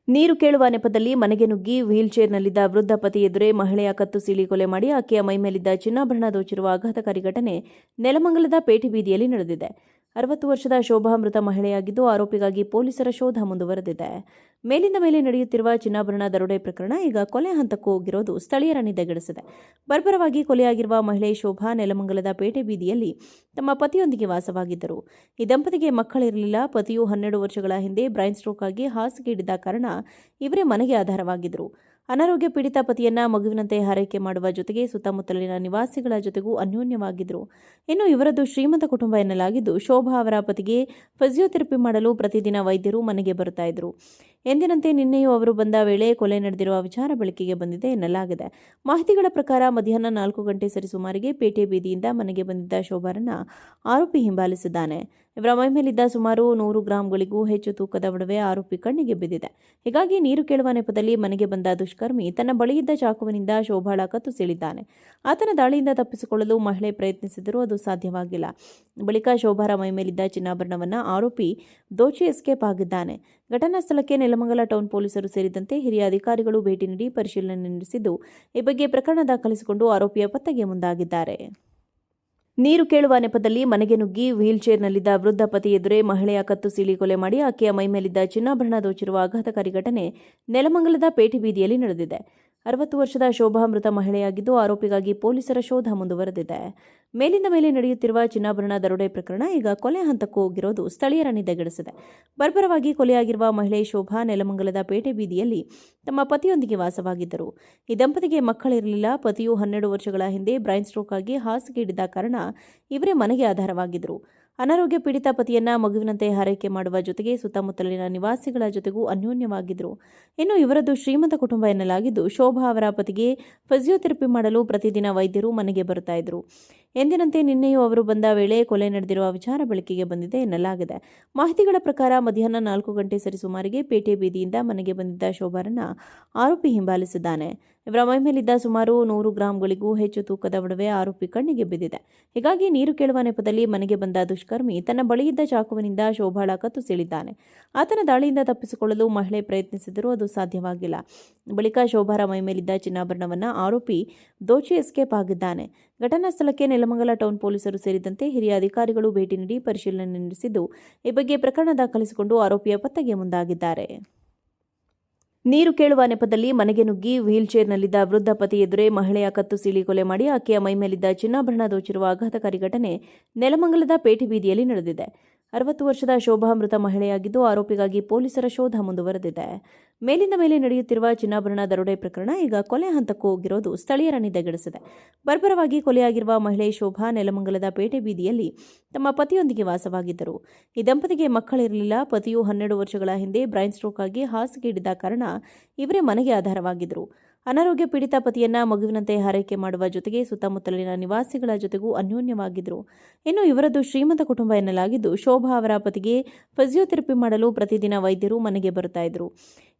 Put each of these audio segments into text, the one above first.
ನೀರು ಕೇಳುವ ನೆಪದಲ್ಲಿ ಮನೆಗೆ ನುಗ್ಗಿ ವೀಲ್ಚೇರ್ನಲ್ಲಿದ್ದ ವೃದ್ಧ ಪತಿ ಎದುರೇ ಮಹಿಳೆಯ ಕತ್ತು ಸೀಳಿ ಕೊಲೆ ಮಾಡಿ ಆಕೆಯ ಮೈಮೇಲಿದ್ದ ಚಿನ್ನಾಭರಣ ದೋಚಿರುವ ಆಘಾತಕಾರಿ ಘಟನೆ ನೆಲಮಂಗಲದ ಪೇಟೆ ಬೀದಿಯಲ್ಲಿ ನಡೆದಿದೆ. 60 ವರ್ಷದ ಶೋಭಾ ಮೃತ ಮಹಿಳೆಯಾಗಿದ್ದು, ಆರೋಪಿಗಾಗಿ ಪೊಲೀಸರ ಶೋಧ ಮುಂದುವರೆದಿದೆ. ಮೇಲಿಂದ ಮೇಲೆ ನಡೆಯುತ್ತಿರುವ ಚಿನ್ನಾಭರಣ ದರೋಡೆ ಪ್ರಕರಣ ಈಗ ಕೊಲೆ ಹಂತಕ್ಕೂ ಹೋಗಿರೋದು ಸ್ಥಳೀಯರ ನಿದ್ದೆಗೆಡಿಸಿದೆ. ಬರ್ಬರವಾಗಿ ಕೊಲೆಯಾಗಿರುವ ಮಹಿಳೆ ಶೋಭಾ ನೆಲಮಂಗಲದ ಪೇಟೆ ಬೀದಿಯಲ್ಲಿ ತಮ್ಮ ಪತಿಯೊಂದಿಗೆ ವಾಸವಾಗಿದ್ದರು. ಈ ದಂಪತಿಗೆ ಮಕ್ಕಳಿರಲಿಲ್ಲ. ಪತಿಯು 12 ವರ್ಷಗಳ ಹಿಂದೆ ಬ್ರೈನ್ ಸ್ಟ್ರೋಕ್ ಆಗಿ ಹಾಸಿಗೆ ಹಿಡಿದ ಕಾರಣ ಇವರೇ ಮನೆಗೆ ಆಧಾರವಾಗಿದ್ದರು. ಅನಾರೋಗ್ಯ ಪೀಡಿತ ಪತಿಯನ್ನ ಮಗುವಿನಂತೆ ಹಾರೈಕೆ ಮಾಡುವ ಜೊತೆಗೆ ಸುತ್ತಮುತ್ತಲಿನ ನಿವಾಸಿಗಳ ಜೊತೆಗೂ ಅನ್ಯೋನ್ಯವಾಗಿದ್ದರು. ಇನ್ನು ಇವರದ್ದು ಶ್ರೀಮಂತ ಕುಟುಂಬ ಎನ್ನಲಾಗಿದ್ದು, ಶೋಭಾ ಅವರ ಪತಿಗೆ ಫಿಸಿಯೋಥೆರಪಿ ಮಾಡಲು ಪ್ರತಿದಿನ ವೈದ್ಯರು ಮನೆಗೆ ಬರುತ್ತಾ ಇದ್ರು. ಎಂದಿನಂತೆ ನಿನ್ನೆಯೂ ಅವರು ಬಂದ ವೇಳೆ ಕೊಲೆ ನಡೆದಿರುವ ವಿಚಾರ ಬೆಳಕಿಗೆ ಬಂದಿದೆ ಎನ್ನಲಾಗಿದೆ. ಮಾಹಿತಿಗಳ ಪ್ರಕಾರ ಮಧ್ಯಾಹ್ನ 4 ಗಂಟೆ ಸರಿಸುಮಾರಿಗೆ ಪೇಟೆ ಬೀದಿಯಿಂದ ಮನೆಗೆ ಬಂದಿದ್ದ ಶೋಭಾರನ್ನ ಆರೋಪಿ ಹಿಂಬಾಲಿಸಿದ್ದಾನೆ. ಇವರ ಮೈಮೇಲಿದ್ದ ಸುಮಾರು 100 ಗ್ರಾಂಗಳಿಗೂ ಹೆಚ್ಚು ತೂಕದ ಒಡವೆ ಆರೋಪಿ ಕಣ್ಣಿಗೆ ಬಿದ್ದಿದೆ. ಹೀಗಾಗಿ ನೀರು ಕೇಳುವ ನೆಪದಲ್ಲಿ ಮನೆಗೆ ಬಂದ ದುಷ್ಕರ್ಮಿ ತನ್ನ ಬಳಿಯಿದ್ದ ಚಾಕುವಿನಿಂದ ಶೋಭಾಳ ಕತ್ತು ಸೀಳಿದ್ದಾನೆ. ಆತನ ದಾಳಿಯಿಂದ ತಪ್ಪಿಸಿಕೊಳ್ಳಲು ಮಹಿಳೆ ಪ್ರಯತ್ನಿಸಿದರೂ ಅದು ಸಾಧ್ಯವಾಗಿಲ್ಲ. ಬಳಿಕ ಶೋಭಾರ ಮೈಮೇಲಿದ್ದ ಚಿನ್ನಾಭರಣವನ್ನು ಆರೋಪಿ ದೋಚಿ ಎಸ್ಕೇಪ್ ಆಗಿದ್ದಾನೆ. ಘಟನಾ ಸ್ಥಳಕ್ಕೆ ನೆಲಮಂಗಲ ಟೌನ್ ಪೊಲೀಸರು ಸೇರಿದಂತೆ ಹಿರಿಯ ಅಧಿಕಾರಿಗಳು ಭೇಟಿ ನೀಡಿ ಪರಿಶೀಲನೆ ನಡೆಸಿದ್ದು, ಈ ಬಗ್ಗೆ ಪ್ರಕರಣ ದಾಖಲಿಸಿಕೊಂಡು ಆರೋಪಿಯ ಪತ್ತೆಗೆ ಮುಂದಾಗಿದ್ದಾರೆ. ನೀರು ಕೇಳುವ ನೆಪದಲ್ಲಿ ಮನೆಗೆ ನುಗ್ಗಿ ವೀಲ್ಚೇರ್ನಲ್ಲಿದ್ದ ವೃದ್ಧ ಪತಿ ಎದುರೇ ಮಹಿಳೆಯ ಕತ್ತು ಸೀಳಿ ಕೊಲೆ ಮಾಡಿ ಆಕೆಯ ಮೈಮೇಲಿದ್ದ ಚಿನ್ನಾಭರಣ ದೋಚಿರುವ ಆಘಾತಕಾರಿ ಘಟನೆ ನೆಲಮಂಗಲದ ಪೇಟೆ ಬೀದಿಯಲ್ಲಿ ನಡೆದಿದೆ. 60 ವರ್ಷದ ಶೋಭಾ ಮೃತ ಮಹಿಳೆಯಾಗಿದ್ದು, ಆರೋಪಿಗಾಗಿ ಪೊಲೀಸರ ಶೋಧ ಮುಂದುವರೆದಿದೆ. ಮೇಲಿಂದ ಮೇಲೆ ನಡೆಯುತ್ತಿರುವ ಚಿನ್ನಾಭರಣ ದರೋಡೆ ಪ್ರಕರಣ ಈಗ ಕೊಲೆ ಹಂತಕ್ಕೂ ಹೋಗಿರೋದು ಸ್ಥಳೀಯರ ನಿದ್ದೆಗೆಡಿಸಿದೆ. ಬರ್ಬರವಾಗಿ ಕೊಲೆಯಾಗಿರುವ ಮಹಿಳೆ ಶೋಭಾ ನೆಲಮಂಗಲದ ಪೇಟೆ ಬೀದಿಯಲ್ಲಿ ತಮ್ಮ ಪತಿಯೊಂದಿಗೆ ವಾಸವಾಗಿದ್ದರು. ಈ ದಂಪತಿಗೆ ಮಕ್ಕಳಿರಲಿಲ್ಲ. ಪತಿಯು 12 ವರ್ಷಗಳ ಹಿಂದೆ ಬ್ರೈನ್ ಸ್ಟ್ರೋಕ್ ಆಗಿ ಹಾಸಿಗೆ ಹಿಡಿದ ಕಾರಣ ಇವರೇ ಮನೆಗೆ ಆಧಾರವಾಗಿದ್ದರು. ಅನಾರೋಗ್ಯ ಪೀಡಿತ ಪತಿಯನ್ನ ಮಗುವಿನಂತೆ ಹಾರೈಕೆ ಮಾಡುವ ಜೊತೆಗೆ ಸುತ್ತಮುತ್ತಲಿನ ನಿವಾಸಿಗಳ ಜೊತೆಗೂ ಅನ್ಯೋನ್ಯವಾಗಿದ್ದರು. ಇನ್ನು ಇವರದ್ದು ಶ್ರೀಮಂತ ಕುಟುಂಬ ಎನ್ನಲಾಗಿದ್ದು, ಶೋಭಾ ಅವರ ಪತಿಗೆ ಫಿಸಿಯೋಥೆರಪಿ ಮಾಡಲು ಪ್ರತಿದಿನ ವೈದ್ಯರು ಮನೆಗೆ ಬರುತ್ತಾ ಇದ್ರು. ಎಂದಿನಂತೆ ನಿನ್ನೆಯೂ ಅವರು ಬಂದ ವೇಳೆ ಕೊಲೆ ನಡೆದಿರುವ ವಿಚಾರ ಬೆಳಕಿಗೆ ಬಂದಿದೆ ಎನ್ನಲಾಗಿದೆ. ಮಾಹಿತಿಗಳ ಪ್ರಕಾರ ಮಧ್ಯಾಹ್ನ 4 ಗಂಟೆ ಸರಿಸುಮಾರಿಗೆ ಪೇಟೆ ಬೀದಿಯಿಂದ ಮನೆಗೆ ಬಂದಿದ್ದ ಶೋಭಾರನ್ನ ಆರೋಪಿ ಹಿಂಬಾಲಿಸಿದ್ದಾನೆ. ಇವರ ಮೈಮೇಲಿದ್ದ ಸುಮಾರು 100 ಗ್ರಾಂಗಳಿಗೂ ಹೆಚ್ಚು ತೂಕದ ಒಡವೆ ಆರೋಪಿ ಕಣ್ಣಿಗೆ ಬಿದ್ದಿದೆ. ಹೀಗಾಗಿ ನೀರು ಕೇಳುವ ನೆಪದಲ್ಲಿ ಮನೆಗೆ ಬಂದ ದುಷ್ಕರ್ಮಿ ತನ್ನ ಬಳಿಯಿದ್ದ ಚಾಕುವಿನಿಂದ ಶೋಭಾಳ ಕತ್ತು ಸೀಳಿದ್ದಾನೆ. ಆತನ ದಾಳಿಯಿಂದ ತಪ್ಪಿಸಿಕೊಳ್ಳಲು ಮಹಿಳೆ ಪ್ರಯತ್ನಿಸಿದರೂ ಅದು ಸಾಧ್ಯವಾಗಿಲ್ಲ. ಬಳಿಕ ಶೋಭಾರ ಮೈಮೇಲಿದ್ದ ಚಿನ್ನಾಭರಣವನ್ನು ಆರೋಪಿ ದೋಚಿ ಎಸ್ಕೇಪ್ ಆಗಿದ್ದಾನೆ. ಘಟನಾ ಸ್ಥಳಕ್ಕೆ ನೆಲಮಂಗಲ ಟೌನ್ ಪೊಲೀಸರು ಸೇರಿದಂತೆ ಹಿರಿಯ ಅಧಿಕಾರಿಗಳು ಭೇಟಿ ನೀಡಿ ಪರಿಶೀಲನೆ ನಡೆಸಿದ್ದು, ಈ ಬಗ್ಗೆ ಪ್ರಕರಣ ದಾಖಲಿಸಿಕೊಂಡು ಆರೋಪಿಯ ಪತ್ತೆಗೆ ಮುಂದಾಗಿದ್ದಾರೆ. ನೀರು ಕೇಳುವ ನೆಪದಲ್ಲಿ ಮನೆಗೆ ನುಗ್ಗಿ ವೀಲ್ಚೇರ್ನಲ್ಲಿದ್ದ ವೃದ್ಧ ಪತಿ ಎದುರೇ ಮಹಿಳೆಯ ಕತ್ತು ಸೀಳಿ ಕೊಲೆ ಮಾಡಿ ಆಕೆಯ ಮೈಮೇಲಿದ್ದ ಚಿನ್ನಾಭರಣ ದೋಚಿರುವ ಆಘಾತಕಾರಿ ಘಟನೆ ನೆಲಮಂಗಲದ ಪೇಟೆ ಬೀದಿಯಲ್ಲಿ ನಡೆದಿದೆ. 60 ವರ್ಷದ ಶೋಭಾ ಮೃತ ಮಹಿಳೆಯಾಗಿದ್ದು, ಆರೋಪಿಗಾಗಿ ಪೊಲೀಸರ ಶೋಧ ಮುಂದುವರೆದಿದೆ. ಮೇಲಿಂದ ಮೇಲೆ ನಡೆಯುತ್ತಿರುವ ಚಿನ್ನಾಭರಣ ದರೋಡೆ ಪ್ರಕರಣ ಈಗ ಕೊಲೆ ಹಂತಕ್ಕೂ ಹೋಗಿರೋದು ಸ್ಥಳೀಯರ ನಿದ್ದೆಗೆಡಿಸಿದೆ. ಬರ್ಬರವಾಗಿ ಕೊಲೆಯಾಗಿರುವ ಮಹಿಳೆ ಶೋಭಾ ನೆಲಮಂಗಲದ ಪೇಟೆ ಬೀದಿಯಲ್ಲಿ ತಮ್ಮ ಪತಿಯೊಂದಿಗೆ ವಾಸವಾಗಿದ್ದರು. ಈ ದಂಪತಿಗೆ ಮಕ್ಕಳಿರಲಿಲ್ಲ. ಪತಿಯು 12 ವರ್ಷಗಳ ಹಿಂದೆ ಬ್ರೈನ್ ಸ್ಟ್ರೋಕ್ ಆಗಿ ಹಾಸಿಗೆ ಹಿಡಿದ ಕಾರಣ ಇವರೇ ಮನೆಗೆ ಆಧಾರವಾಗಿದ್ದರು. ಅನಾರೋಗ್ಯ ಪೀಡಿತ ಪತಿಯನ್ನ ಮಗುವಿನಂತೆ ಹಾರೈಕೆ ಮಾಡುವ ಜೊತೆಗೆ ಸುತ್ತಮುತ್ತಲಿನ ನಿವಾಸಿಗಳ ಜೊತೆಗೂ ಅನ್ಯೋನ್ಯವಾಗಿದ್ದರು. ಇನ್ನು ಇವರದ್ದು ಶ್ರೀಮಂತ ಕುಟುಂಬ ಎನ್ನಲಾಗಿದ್ದು, ಶೋಭಾ ಅವರ ಪತಿಗೆ ಫಿಸಿಯೋಥೆರಪಿ ಮಾಡಲು ಪ್ರತಿದಿನ ವೈದ್ಯರು ಮನೆಗೆ ಬರುತ್ತಾ ಇದ್ರು.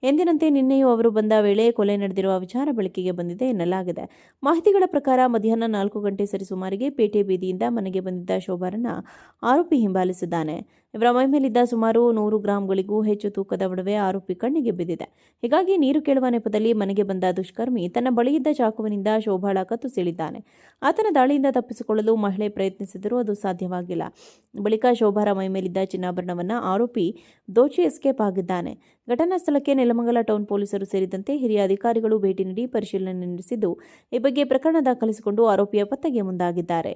ಎಂದಿನಂತೆ ನಿನ್ನೆಯೂ ಅವರು ಬಂದ ವೇಳೆ ಕೊಲೆ ನಡೆದಿರುವ ವಿಚಾರ ಬೆಳಕಿಗೆ ಬಂದಿದೆ ಎನ್ನಲಾಗಿದೆ. ಮಾಹಿತಿಗಳ ಪ್ರಕಾರ ಮಧ್ಯಾಹ್ನ 4 ಗಂಟೆ ಸರಿಸುಮಾರಿಗೆ ಪೇಟೆ ಬೀದಿಯಿಂದ ಮನೆಗೆ ಬಂದಿದ್ದ ಶೋಭಾರನ್ನ ಆರೋಪಿ ಹಿಂಬಾಲಿಸಿದ್ದಾನೆ. ಇವರ ಮೈಮೇಲಿದ್ದ ಸುಮಾರು 100 ಗ್ರಾಂಗಳಿಗೂ ಹೆಚ್ಚು ತೂಕದ ಒಡವೆ ಆರೋಪಿ ಕಣ್ಣಿಗೆ ಬಿದ್ದಿದೆ. ಹೀಗಾಗಿ ನೀರು ಕೇಳುವ ನೆಪದಲ್ಲಿ ಮನೆಗೆ ಬಂದ ದುಷ್ಕರ್ಮಿ ತನ್ನ ಬಳಿಯಿದ್ದ ಚಾಕುವಿನಿಂದ ಶೋಭಾಳ ಕತ್ತು ಸೀಳಿದ್ದಾನೆ. ಆತನ ದಾಳಿಯಿಂದ ತಪ್ಪಿಸಿಕೊಳ್ಳಲು ಮಹಿಳೆ ಪ್ರಯತ್ನಿಸಿದರೂ ಅದು ಸಾಧ್ಯವಾಗಿಲ್ಲ. ಬಳಿಕ ಶೋಭಾರ ಮೈಮೇಲಿದ್ದ ಚಿನ್ನಾಭರಣವನ್ನು ಆರೋಪಿ ದೋಚಿ ಎಸ್ಕೇಪ್ ಆಗಿದ್ದಾನೆ. ಘಟನಾ ಸ್ಥಳಕ್ಕೆ ನೆಲಮಂಗಲ ಟೌನ್ ಪೊಲೀಸರು ಸೇರಿದಂತೆ ಹಿರಿಯ ಅಧಿಕಾರಿಗಳು ಭೇಟಿ ನೀಡಿ ಪರಿಶೀಲನೆ ನಡೆಸಿದ್ದು, ಈ ಬಗ್ಗೆ ಪ್ರಕರಣ ದಾಖಲಿಸಿಕೊಂಡು ಆರೋಪಿಯ ಪತ್ತೆಗೆ ಮುಂದಾಗಿದ್ದಾರೆ.